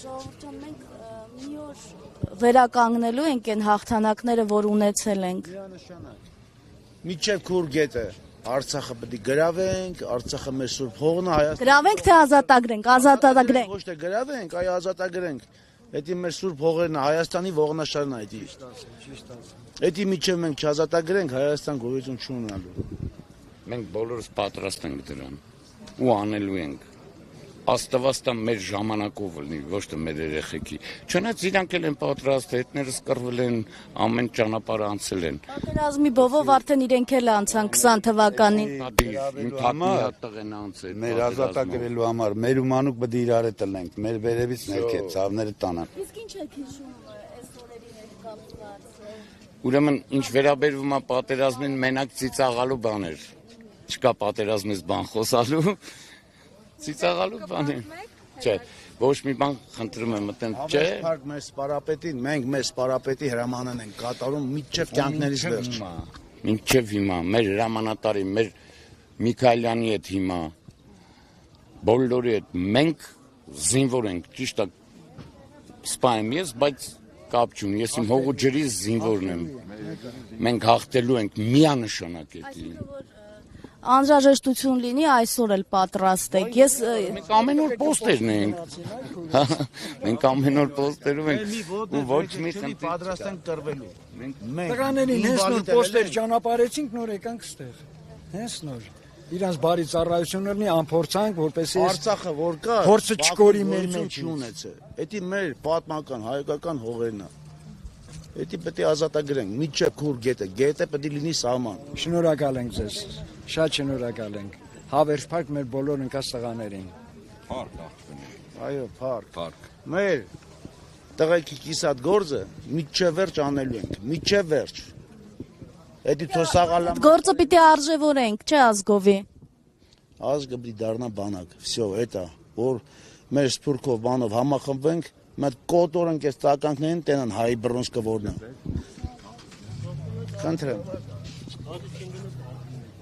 Ժողովուրդը մենք մի օր վերականգնելու ենք այն հաղթանակները, որ ունեցել ենք։ Միջև քուր գետը Արցախը պետք է գրավենք, Արցախը մեր սուրբ հողն է, Հայաստանը։ Գրավենք թե ազատագրենք, ազատագրենք։ Ոչ թե գրավենք, այլ ազատագրենք։ Դա մեր սուրբ հողերն է, Հայաստանի ողնաշարն է դա։ Դա միջև մենք չազատագրենք, Հայաստան գոյություն չունենալու։ Մենք բոլորս պատրաստ ենք դրան ու անելու ենք։ Աստվածտա մեր ժամանակով լինի, ոչ թե մեր երեխեքի։ Չնայած իրանք էլ են պատրաստ, հետներս կռվել են, ամեն ճանապարհ անցել են։ Պատերազմի բովով արդեն իրենք էլ անցան 20 թվականին։ Տղեն անցել։ Մեր ազատագրելու համար մեր ումանուկ պետք է իրար տնենք, մեր վերևից ներքև ցավները տանան։ Իսկ ինչ եք հիշում այս օրերին հետ կապված։ Ուրեմն ինչ վերաբերվում է պատերազմին, մենակ ծիծաղալու բան էր։ Չկա պատերազմից բան խոսալու։ Ծիծաղալու բան է։ Չէ, ոչ մի բան խնդրում եմ մտեմ, չէ։ Մեր սպարապետին, մենք մեր սպարապետի հրամանն ենք կատարում միջև կյանքներից վերջ։ Մինչև հիմա մեր հրամանատարի, մեր Միքայելյանի հետ հիմա բոլորի հետ մենք զինվոր ենք, ճիշտ է։ Սպա եմ ես, բայց կապ չունի, ես իմ հողու ջրի զինվորն եմ։ Մենք հաղթելու ենք միանշանակ էդի։ Անհրաժեշտություն լինի այսօր էլ պատրաստ եք։ Ես Մենք ամեն օր պոստերն ենք։ Մենք ամեն օր պոստերում ենք ու ոչ մի խնդիր պատրաստ ենք կռվելու։ Տղաներին հենց նոր պոստեր ճանապարհեցինք, նոր եկանք ստեղ։ Հենց նոր։ Իրանց բարի ծառայություններն անփորձանք, որպեսզի Արցախը որ կա, փորձը չկորի մեր մեջ չունեցե։ Դա մեր պատմական հայկական հողերն է։ Դա պետք է ազատագրենք, միջև քուր գետը պետք է լինի սահման։ Շնորհակալ ենք ձեզ, շատ շնորհակալ ենք։ Հավերժ փառք մեր բոլոր ընկած տղաներին։ Այո, փառք։ Մեր տղեկի կիսատ գործը միջև վերջ անելու ենք, միջև վերջ։ Դա թոսաղալա գործը պիտի արժևորենք, չէ ազգովի։ ազգը պիտի դառնա բանակ։ Всё, դա որ մեր սփյուռքով բանով համախմբվենք, Մենք կոտորենք այս տականքներին, տենան հայի բռոնսկը որն է։ Խնդրեմ։